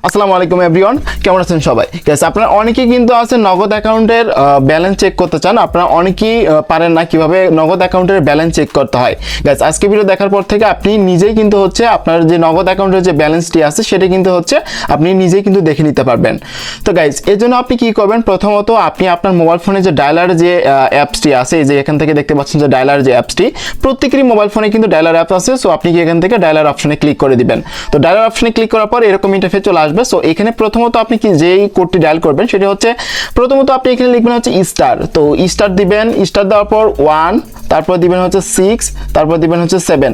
আসসালামু আলাইকুম এভরিওয়ান, কেমন আছেন সবাই? গাইস, আপনারা অনেকেই কিন্তু আছেন নগদ অ্যাকাউন্টের ব্যালেন্স চেক করতে চান। আপনারা অনেকেই পারেন না কিভাবে নগদ অ্যাকাউন্টের ব্যালেন্স চেক করতে হয়। গাইস, আজকে ভিডিও দেখার পর থেকে আপনি নিজেই কিন্তু হচ্ছে আপনার যে নগদ অ্যাকাউন্টের যে ব্যালেন্সটি আছে সেটা কিন্তু হচ্ছে আপনি নিজেই কিন্তু দেখে নিতে পারবেন। তো গাইস, এর জন্য আপনি কি করবেন, প্রথমত আপনি আপনার মোবাইল ফোনে যে ডায়ালার যে অ্যাপসটি আছে, এই যে এখান থেকে দেখতে পাচ্ছেন যে ডায়ালার যে অ্যাপসটি, প্রত্যেকেরই মোবাইল ফোনে কিন্তু ডায়ালার অ্যাপ আছে। সো আপনি কি এখান থেকে ডায়ালার অপশনে ক্লিক করে দিবেন। তো ডায়ালার অপশনে ক্লিক করার পর এরকম ইন্টারফেস চলে আসবে। সো এখানে প্রথমত আপনি কি যেই কোডটি ডায়াল করবেন সেটা হচ্ছে, প্রথমত আপনি এখানে লিখবেন হচ্ছে স্টার। তো স্টার দিবেন, স্টার দেওয়ার পর 1, তারপর দিবেন হচ্ছে 6, তারপর দিবেন হচ্ছে 7,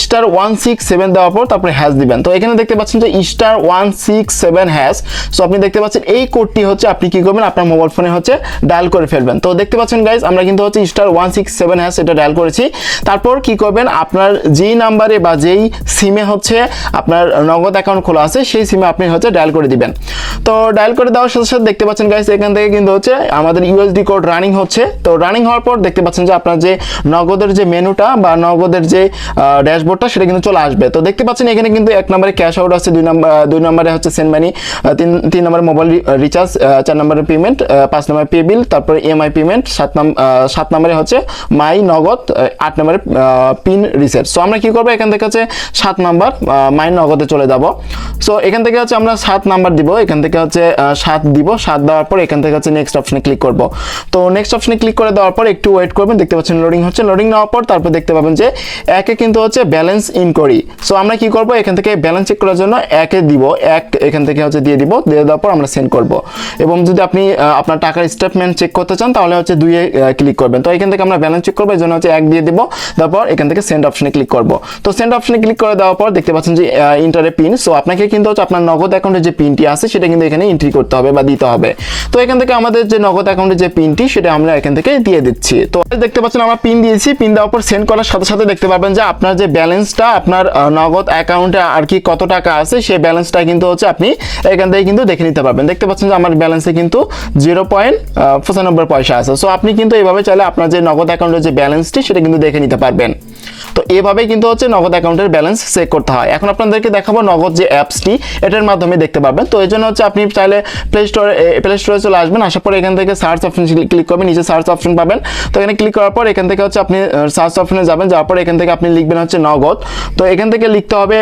স্টার 167 দেওয়ার পর তারপরে হ্যাশ দিবেন। তো এখানে দেখতে পাচ্ছেন যে স্টার 167 হ্যাশ। সো আপনি দেখতে পাচ্ছেন এই কোডটি হচ্ছে আপনি কি করবেন, আপনার মোবাইল ফোনে হচ্ছে ডায়াল করে ফেলবেন। তো দেখতে পাচ্ছেন গাইজ, আমরা কিন্তু হচ্ছে স্টার 167 হ্যাশ এটা ডায়াল করেছি। তারপর কি করবেন, আপনার যেই নাম্বারে বা যেই সিমে হচ্ছে আপনার নগদ অ্যাকাউন্ট খোলা আছে সেই সিমে আপনি হচ্ছে ডায়াল করে দিবেন। তো ডায়াল করে দেওয়ার সাথে সাথে দেখতে পাচ্ছেন গাইজ, এখান থেকে কিন্তু হচ্ছে আমাদের ইউএসডি কোড রানিং হচ্ছে। তো রানিং হওয়ার পর দেখতে পাচ্ছেন যে আপনার যে নগদের যে মেনুটা বা নগদের যে ড্যাশবোর্ডটা সেটা কিন্তু চলে আসবে। তো দেখতে পাচ্ছেন এখানে কিন্তু 1 নম্বরে ক্যাশ আউট আছে, 2 নম্বরে হচ্ছে সেন্ড মানি, 3 নম্বরে মোবাইল রিচার্জ, 4 নম্বরে পেমেন্ট, 5 নম্বরে পে বিল, তারপরে ইএমআই পেমেন্ট, 7 নম্বরে হচ্ছে মাই নগদ, 8 নম্বরে পিন রিসেট। সো আমরা কি করবো, এখান থেকে হচ্ছে 7 নাম্বার মাই নগদে চলে যাব। সো এখান থেকে হচ্ছে আমরা 7 নাম্বার দিব, এখান থেকে হচ্ছে 7 দিব। 7 দেওয়ার পর এখান থেকে হচ্ছে নেক্সট অপশনে ক্লিক করব। তো নেক্সট অপশনে ক্লিক করে দেওয়ার পর একটু ওয়েট করবেন, দেখতে পাচ্ছেন লোডিং হচ্ছে। লোডিং নেওয়ার পর তারপর দেখতে পাবেন যে একে কিন্তু হচ্ছে ব্যালেন্স ইনকোয়ারি। সো আমরা কি করব, এখান থেকে ব্যালেন্স চেক করার জন্য একে দিব, এক এখান থেকে হচ্ছে দিয়ে দিব। দিয়ে দেওয়ার পর আমরা সেন্ড করব। এবং যদি আপনি আপনার টাকার স্টেটমেন্ট চেক করতে চান তাহলে হচ্ছে 2 এ ক্লিক করবেন। তো এখান থেকে আমরা ব্যালেন্স চেক করবো, এই জন্য হচ্ছে 1 দিয়ে দিব। তারপর এখান থেকে সেন্ড অপশনে ক্লিক করব। তো সেন্ড অপশনে ক্লিক করে দেওয়ার পর দেখতে পাচ্ছেন যে ইন্টারে পিন। সো আপনাকে কিন্তু হচ্ছে আপনার নগদ অ্যাকাউন্টের যে পিনটি আছে সেটা কিন্তু এখানে এন্ট্রি করতে হবে বা দিতে হবে। তো এখান থেকে আমাদের যে নগদ অ্যাকাউন্টের যে পিনটি সেটা আমরা এখান থেকে দিয়ে দিচ্ছি। তো দেখতে পাচ্ছেন আমরা পিন দিয়েছি। পিন দেওয়ার পর সেন্ড করার সাথে সাথে দেখতে পাবেন যে আপনার যে ব্যালেন্সটা আপনার নগদ অ্যাকাউন্টে আর কি কত টাকা আছে সেই ব্যালেন্সটা কিন্তু হচ্ছে আপনি এখান থেকে কিন্তু দেখে নিতে পারবেন। দেখতে পাচ্ছেন যে আমার ব্যালেন্সে কিন্তু 0.95 পয়সা আছে। সো আপনি কিন্তু এইভাবে চাইলে আপনার যে নগদ অ্যাকাউন্টের যে ব্যালেন্সটি সেটা কিন্তু দেখে নিতে পারবেন। তো এভাবেই কিন্তু হচ্ছে নগদ অ্যাকাউন্টের ব্যালেন্স চেক করতে হয়। এখন আপনাদেরকে দেখাবো নগদ যে অ্যাপসটি, এটার মাধ্যমে দেখতে পারবেন। তো এই জন্য হচ্ছে আপনি চাইলে প্লে স্টোরে চলে আসবেন। আসার পর এখান থেকে সার্চ অপশন ক্লিক করবেন, নিচে সার্চ অপশন পাবেন। তো এখানে ক্লিক করার পর এখান থেকে হচ্ছে আপনি সার্চ অপশনে যাবেন। যাওয়ার পর এখান থেকে আপনি লিখবেন হচ্ছে নগদ। তো এখান থেকে লিখতে হবে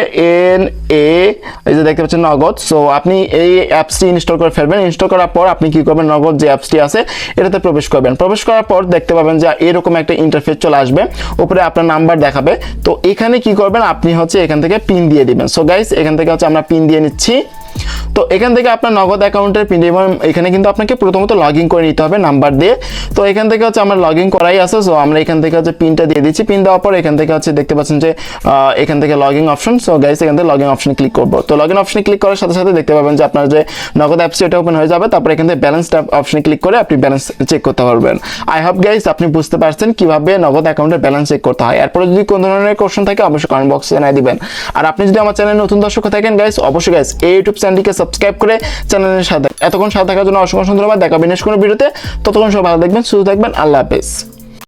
এই যে দেখতে পাচ্ছেন নগদ। সো আপনি এই অ্যাপসটি ইনস্টল করে ফেলবেন। ইনস্টল করার পর আপনি কি করবেন, নগদ যে অ্যাপসটি আছে এটাতে প্রবেশ করবেন। প্রবেশ করার পর দেখতে পাবেন যে এরকম একটা ইন্টারফেস চলে আসবে, উপরে আপনার নাম্বার দেখাবে। তো এখানে কি করবেন, আপনি হচ্ছে এখান থেকে পিন দিয়ে দিবেন। সো গাইস, এখান থেকে হচ্ছে আমরা পিন দিয়ে নিচ্ছি। তো এখান থেকে আপনার নগদ অ্যাকাউন্টের পিন, এবং এখানে কিন্তু আপনাকে প্রথমত লগ ইন করে নিতে হবে নাম্বার দিয়ে। তো এখান থেকে হচ্ছে আমরা লগ ইন করাই আছে। সো আমরা এখান থেকে হচ্ছে পিনটা দিয়ে দিচ্ছি। পিন দেওয়ার পর এখান থেকে হচ্ছে দেখতে পাচ্ছেন যে এখান থেকে log in option. So guys, এখান থেকে লগ ইন অপশনে ক্লিক করবো। তো লগ ইন অপশনে ক্লিক করার সাথে সাথে দেখতে পাবেন যে আপনার যে নগদ অ্যাপসটি এটা ওপেন হয়ে যাবে। তারপর এখান থেকে ব্যালেন্স অপশনে ক্লিক করে আপনি ব্যালেন্স চেক করতে পারবেন। আই হোপ গাইস আপনি বুঝতে পারছেন কিভাবে নগদ অ্যাকাউন্টের ব্যালেন্স চেক করতে হয়। এরপরে যদি কোনো ধরনের কোশ্চেন থাকে অবশ্যই কমেন্ট বক্সে জানিয়ে দিবেন। আর আপনি যদি আমার চ্যানেলে নতুন দর্শক থাকেন গাইস, অবশ্যই গাইস এই ইউটিউব চ্যানেলটিকে সাবস্ক্রাইব করে চ্যানেলের সাথে এতক্ষণ সাথে থাকার জন্য অসংখ্য ধন্যবাদ। দেখা হবে নেক্সট কোনো ভিডিওতে। ততক্ষণ সবাই ভালো দেখবেন, সুস্থ থাকবেন। আল্লাহ হাফেজ।